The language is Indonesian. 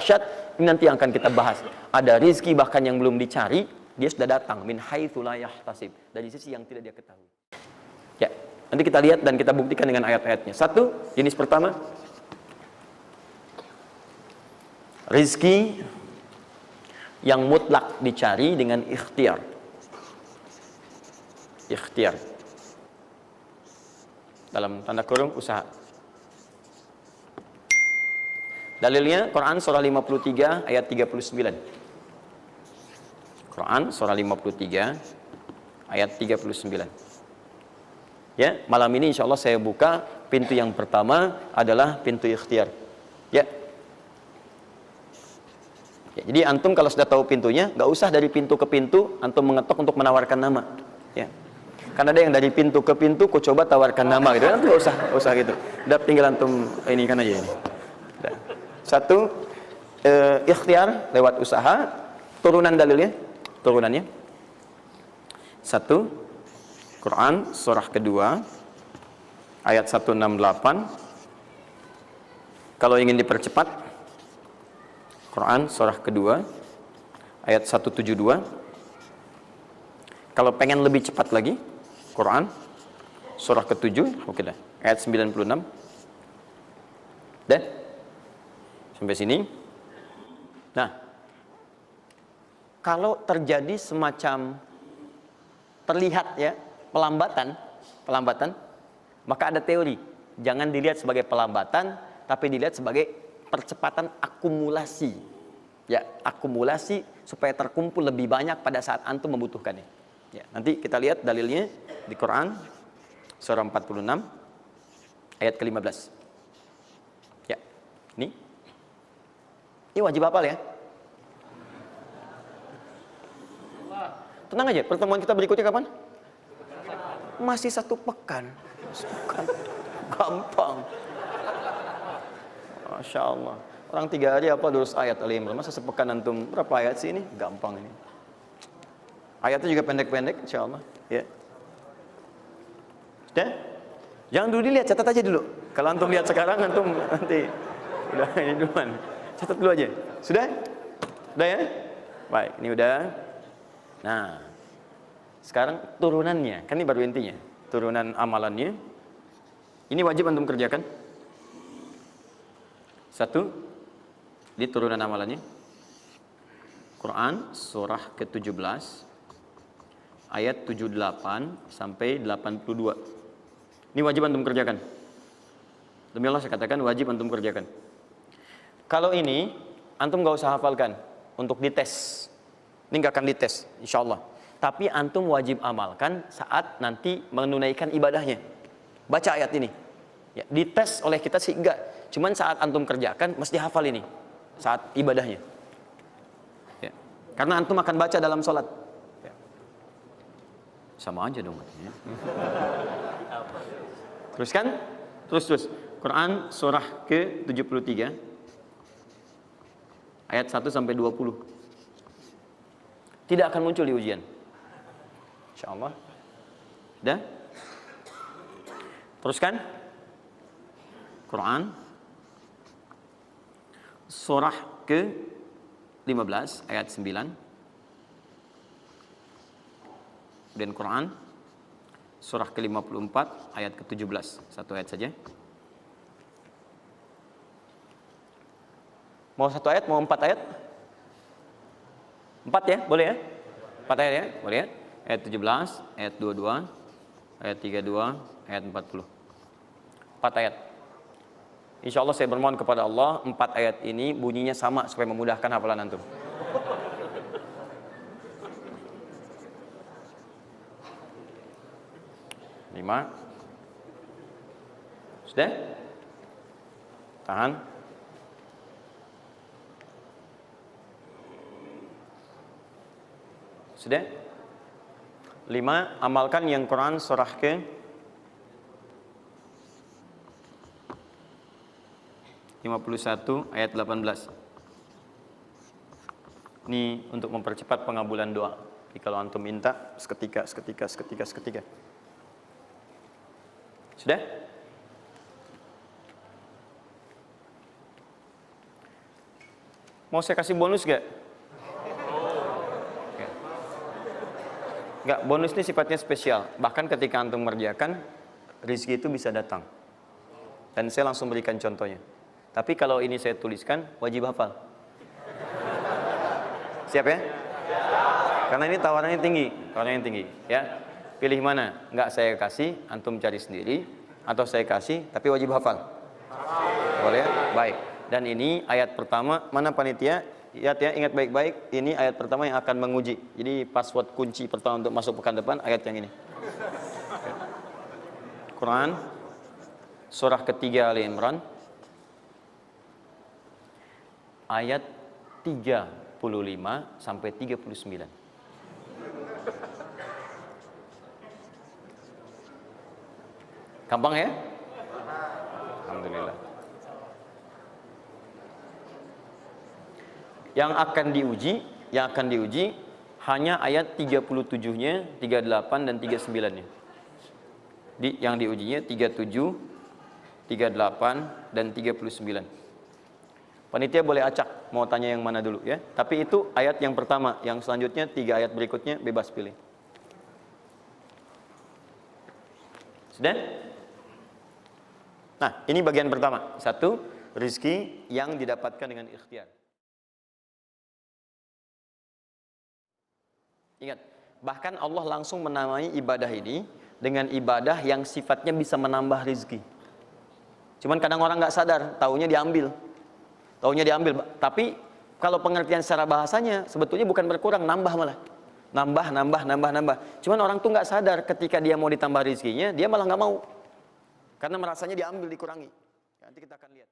dahsyat. Ini nanti yang akan kita bahas. Ada rizki bahkan yang belum dicari, dia sudah datang. Min haitsu la yahtasib. Dari sisi yang tidak dia ketahui. Ya, nanti kita lihat dan kita buktikan dengan ayat-ayatnya. Satu, jenis pertama. Rizki yang mutlak dicari dengan ikhtiar. Ikhtiar. Dalam tanda kurung usaha. Dalilnya Quran surah 53 ayat 39. Quran surah 53 ayat 39. Ya, malam ini insya Allah saya buka pintu yang pertama adalah pintu ikhtiar. Ya. Ya, jadi antum kalau sudah tahu pintunya, nggak usah dari pintu ke pintu antum mengetok untuk menawarkan nama. Ya. Karena ada yang dari pintu ke pintu, kok coba tawarkan nama gitu. Nanti nggak usah gitu. Udah tinggal antum ini kan aja ini. Udah. Satu, ikhtiar lewat usaha. Turunan dalilnya, turunannya. Satu, Quran surah kedua ayat 168. Kalau ingin dipercepat, Quran surah kedua ayat 172. Kalau pengen lebih cepat lagi, Quran surah ke-7, oke dah, ayat 96. Dah? Sampai sini. Nah, kalau terjadi semacam terlihat ya pelambatan, maka ada teori. Jangan dilihat sebagai pelambatan, tapi dilihat sebagai percepatan akumulasi. Ya, akumulasi supaya terkumpul lebih banyak pada saat antum membutuhkannya. Ya, nanti kita lihat dalilnya di Quran surah 46 ayat ke-15. Ya, ini wajib hafal ya. Tenang aja, pertemuan kita berikutnya kapan? Masih 1 pekan. Gampang. Masya Allah. Orang 3 hari apa 200 ayat Al-Imran. Masa sepekan antum berapa ayat sih ini? Gampang ini. Ayatnya juga pendek-pendek, insya Allah. Ya. Sudah? Jangan dulu dilihat, catat aja dulu. Kalau antum lihat sekarang, antum nanti udah ini duluan. Catat dulu aja. Sudah? Sudah ya? Baik, ini udah. Nah, sekarang turunannya, kan ini baru intinya. Turunan amalannya. Ini wajib antum kerjakan. Satu, di turunan amalannya. Quran surah ke-17 ayat 78 sampai 82. Ini wajib antum kerjakan. Demi Allah saya katakan wajib antum kerjakan. Kalau ini antum gak usah hafalkan untuk dites. Ini gak akan dites, insya Allah. Tapi antum wajib amalkan saat nanti menunaikan ibadahnya. Baca ayat ini. Ya, dites oleh kita sih enggak. Cuman saat antum kerjakan mesti hafal ini saat ibadahnya. Ya. Karena antum akan baca dalam sholat. Ya. Sama aja dong. Ya. Teruskan. Terus. Quran surah ke-73 ayat 1 sampai 20. Tidak akan muncul di ujian. Insyaallah. Dah? Teruskan. Quran surah ke-15 ayat 9. Dan Quran surah ke-54 ayat ke-17. Satu ayat saja. Mau 1 ayat, mau 4 ayat? 4 ya, boleh ya? 4 ayat ya, boleh ya? Ayat 17, ayat 22, ayat 32, ayat 40. 4 ayat. Insya Allah saya bermohon kepada Allah 4 ayat ini bunyinya sama supaya memudahkan hafalan antum. Lima. Sudah? Tahan. Sudah? 5. Amalkan yang Quran surah ke 51 ayat 18. Ini untuk mempercepat pengabulan doa. Jadi kalau antum minta seketika. Sudah? Mau saya kasih bonus gak? Enggak, bonus ini sifatnya spesial. Bahkan ketika antum mengerjakan, rezeki itu bisa datang. Dan saya langsung berikan contohnya. Tapi kalau ini saya tuliskan, wajib hafal. Siap ya? Karena ini tawarannya tinggi, ya. Pilih mana? Enggak saya kasih, antum cari sendiri, atau saya kasih, tapi wajib hafal. Boleh ya? Baik. Dan ini ayat pertama, mana panitia? Ya, ingat baik-baik, ini ayat pertama yang akan menguji. Jadi password kunci pertama untuk masuk pekan depan, ayat yang ini. Quran, surah ketiga Ali Imran, ayat 35 sampai 39. Gampang ya? Alhamdulillah. Yang akan diuji hanya ayat 37-nya, 38 dan 39-nya. Yang diujinya 37, 38 dan 39. Panitia boleh acak mau tanya yang mana dulu ya. Tapi itu ayat yang pertama, yang selanjutnya 3 ayat berikutnya bebas pilih. Sudah? Nah, ini bagian pertama. 1, rizki yang didapatkan dengan ikhtiar. Ingat, bahkan Allah langsung menamai ibadah ini dengan ibadah yang sifatnya bisa menambah rizki. Cuman kadang orang nggak sadar, taunya diambil. Tapi kalau pengertian secara bahasanya sebetulnya bukan berkurang, nambah malah. Nambah. Cuman orang tuh nggak sadar ketika dia mau ditambah rizkinya, dia malah nggak mau. Karena merasanya diambil, dikurangi. Nanti kita akan lihat.